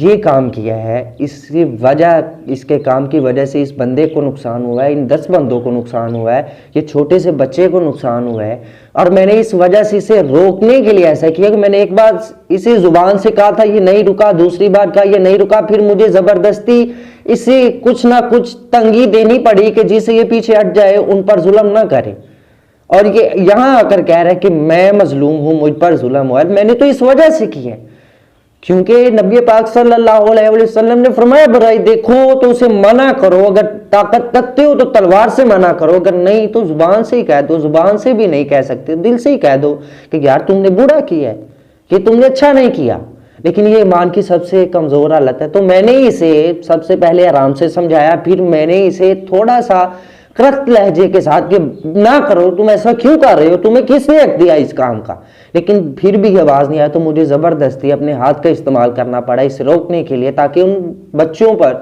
یہ کام کیا ہے، اس کی وجہ، اس کے کام کی وجہ سے اس بندے کو نقصان ہوا ہے، ان 10 بندوں کو نقصان ہوا ہے، یہ چھوٹے سے بچے کو نقصان ہوا ہے، اور میں نے اس وجہ سے اسے روکنے کے لیے ایسا کیا کہ میں نے ایک بار اسی زبان سے کہا تھا یہ نہیں رکا، دوسری بار کہا یہ نہیں رکا، پھر مجھے زبردستی اسے کچھ نہ کچھ تنگی دینی پڑی کہ جس سے یہ پیچھے ہٹ جائے، ان پر ظلم نہ کرے، اور یہ یہاں آ کر کہہ رہا ہے کہ میں مظلوم ہوں، مجھ پر ظلم ہوا ہے۔ میں نے تو اس وجہ سے کیا ہے کیونکہ نبی پاک صلی اللہ علیہ وسلم نے فرمایا برائی دیکھو تو اسے منع کرو، اگر طاقت رکھتے ہو تو تلوار سے منع کرو، اگر نہیں تو زبان سے ہی کہہ دو، زبان سے بھی نہیں کہہ سکتے دل سے ہی کہہ دو کہ یار تم نے برا کیا ہے، کہ تم نے اچھا نہیں کیا، لیکن یہ ایمان کی سب سے کمزور حالت ہے۔ تو میں نے اسے سب سے پہلے آرام سے سمجھایا، پھر میں نے اسے تھوڑا سا کرخت لہجے کے ساتھ کہ نہ کرو، تم ایسا کیوں کر رہے ہو، تمہیں کس نے حق دیا اس کام کا، لیکن پھر بھی آواز نہیں آیا تو مجھے زبردستی اپنے ہاتھ کا استعمال کرنا پڑا اسے روکنے کے لیے، تاکہ ان بچوں پر،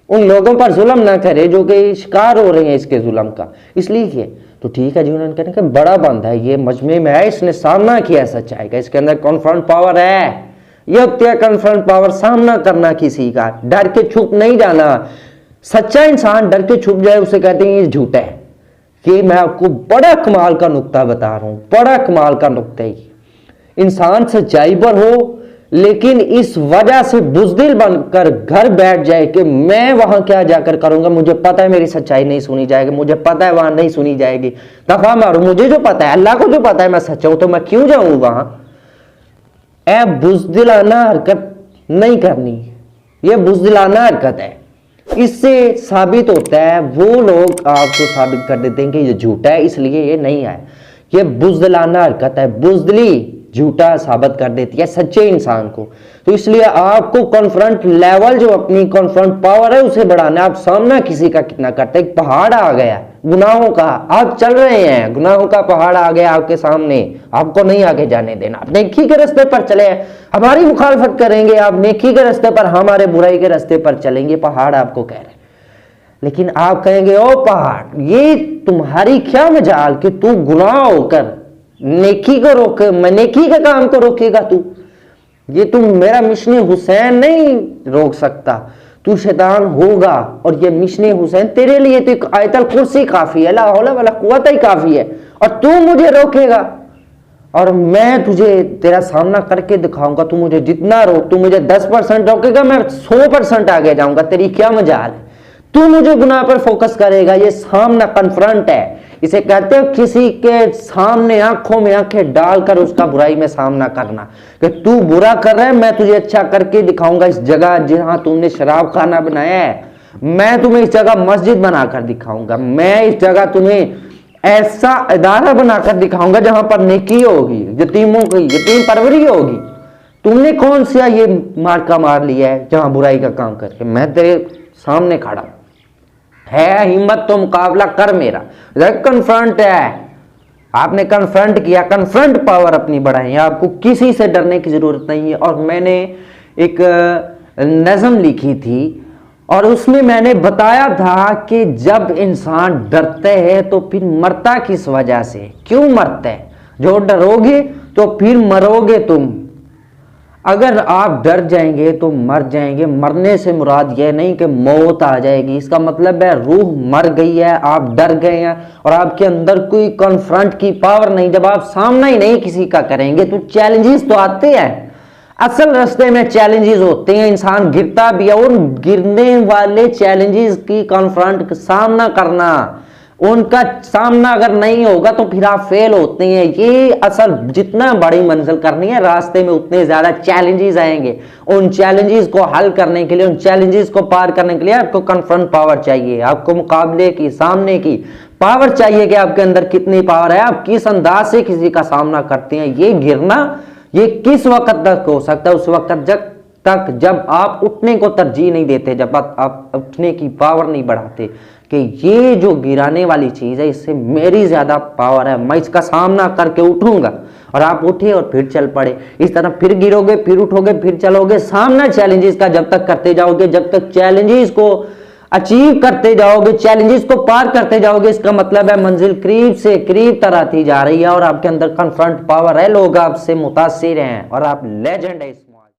ان لوگوں پر ظلم نہ کرے جو کہ شکار ہو رہے ہیں اس کے ظلم کا، اس لیے کہ تو ٹھیک ہے جی، انہوں نے کہا کہ بڑا بندہ ہے، یہ مجمع میں ہے، اس نے سامنا کیا سچائی کا، اس کے اندر کانفرنٹ پاور ہے، یہ ہوتی ہے کانفرنٹ پاور، سامنا کرنا کسی کا، ڈر کے چھپ نہیں جانا۔ سچا انسان ڈر کے چھپ جائے اسے کہتے ہیں یہ جھوٹا ہے۔ کہ میں آپ کو بڑا کمال کا نقطہ بتا رہا ہوں، بڑا کمال کا نقطہ ہے، انسان سچائی پر ہو لیکن اس وجہ سے بزدل بن کر گھر بیٹھ جائے کہ میں وہاں کیا جا کر کروں گا، مجھے پتا ہے میری سچائی نہیں سنی جائے گی، مجھے پتا ہے وہاں نہیں سنی جائے گی، دفعہ مارو، مجھے جو پتا ہے، اللہ کو جو پتا ہے میں سچا ہوں تو میں کیوں جاؤں وہاں۔ اے بزدلانہ حرکت نہیں کرنی، یہ بزدلانہ حرکت ہے۔ اس سے ثابت ہوتا ہے، وہ لوگ آپ کو ثابت کر دیتے ہیں کہ یہ جھوٹا ہے اس لیے یہ نہیں آئے، یہ بزدلانہ حرکت ہے، بزدلی جھوٹا ثابت کر دیتی ہے سچے انسان کو۔ تو اس لیے آپ کو کانفرنٹ لیول، جو اپنی کانفرنٹ پاور ہے اسے بڑھانا ہے۔ آپ سامنا کسی کا کتنا کرتے، ایک پہاڑ آ گیا گناہوں کا، آپ چل رہے ہیں، گناہوں کا پہاڑ آ گیا آپ کے سامنے، آپ کو نہیں آگے جانے دینا، آپ نیکی کے راستے پر چلے، ہماری مخالفت کریں گے، آپ نیکی کے راستے پر، ہمارے برائی کے راستے پر چلیں گے، پہاڑ آپ کو کہہ رہے ہیں۔ لیکن آپ کہیں گے او پہاڑ، یہ تمہاری کیا مجال کہ تو گناہ ہو کر نیکی کو روکے، میں نیکی کے کام کو روکے گا، تو یہ تم میرا مشن حسین نہیں روک سکتا، تو شیطان ہوگا، اور یہ مشن حسین تیرے لیے تو ایک آیت الکرسی کافی ہے، لا حول ولا قوت ہی کافی ہے، اور تو مجھے روکے گا، اور میں تجھے تیرا سامنا کر کے دکھاؤں گا، تو مجھے جتنا روک، تو مجھے 10% روکے گا، میں 100% آگے جاؤں گا، تیری کیا مجال ہے، تو مجھے گناہ پر فوکس کرے گا۔ یہ سامنا کنفرنٹ ہے، اسے کہتے ہیں کسی کے سامنے آنکھوں میں آنکھیں ڈال کر اس کا برائی میں سامنا کرنا، کہ تو برا کر رہا ہے، میں تجھے اچھا کر کے دکھاؤں گا، اس جگہ جہاں تم نے شراب خانہ بنایا ہے میں تمہیں اس جگہ مسجد بنا کر دکھاؤں گا، میں اس جگہ تمہیں ایسا ادارہ بنا کر دکھاؤں گا جہاں پر نیکی ہوگی، یتیموں کی یتیم پروری ہوگی۔ تم نے کون سا یہ مارکا مار لیا ہے جہاں برائی کا کام کر کے، میں تیرے سامنے کھڑا ہوں، ہے ہمت تو مقابلہ کر میرا۔ کنفرنٹ ہے، آپ نے کنفرنٹ کیا، کنفرنٹ پاور اپنی بڑھائیں، آپ کو کسی سے ڈرنے کی ضرورت نہیں ہے۔ اور میں نے ایک نظم لکھی تھی اور اس میں نے بتایا تھا کہ جب انسان ڈرتے ہے تو پھر مرتا کس وجہ سے، کیوں مرتا ہے، جو ڈرو گے تو پھر مرو گے تم، اگر آپ ڈر جائیں گے تو مر جائیں گے۔ مرنے سے مراد یہ نہیں کہ موت آ جائے گی، اس کا مطلب ہے روح مر گئی ہے، آپ ڈر گئے ہیں اور آپ کے اندر کوئی کنفرنٹ کی پاور نہیں۔ جب آپ سامنا ہی نہیں کسی کا کریں گے تو چیلنجز تو آتے ہیں، اصل راستے میں چیلنجز ہوتے ہیں، انسان گرتا بھی ہے، ان گرنے والے چیلنجز کی کنفرنٹ سامنا کرنا، ان کا سامنا اگر نہیں ہوگا تو پھر آپ فیل ہوتے ہیں۔ یہ اصل جتنا بڑی منزل کرنی ہے راستے میں اتنے زیادہ چیلنجز آئیں گے، ان چیلنجز کو حل کرنے کے لیے، ان چیلنجز کو پار کرنے کے لیے آپ کو کنفرنٹ پاور چاہیے، آپ کو مقابلے کی، سامنے کی پاور چاہیے کہ آپ کے اندر کتنی پاور ہے، آپ کس انداز سے کسی کا سامنا کرتے ہیں۔ یہ گرنا یہ کس وقت تک ہو سکتا ہے، اس وقت جب آپ اٹھنے کو ترجیح نہیں دیتے، جب آپ اٹھنے کی پاور نہیں بڑھاتے کہ یہ جو گرانے والی چیز ہے اس سے میری زیادہ پاور ہے، میں اس کا سامنا کر کے اٹھوں گا، اور آپ اٹھے اور پھر چل پڑے۔ اس طرح پھر گرو گے، پھر اٹھو گے، پھر چلو گے، سامنا چیلنجز کا جب تک کرتے جاؤ گے، جب تک چیلنجز کو اچیو کرتے جاؤ گے، چیلنجز کو پار کرتے جاؤ گے، اس کا مطلب ہے منزل قریب سے قریب تر آتی جا رہی ہے، اور آپ کے اندر کنفرنٹ پاور ہے، لوگ آپ سے متاثر ہیں اور آپ لیجنڈ ہے۔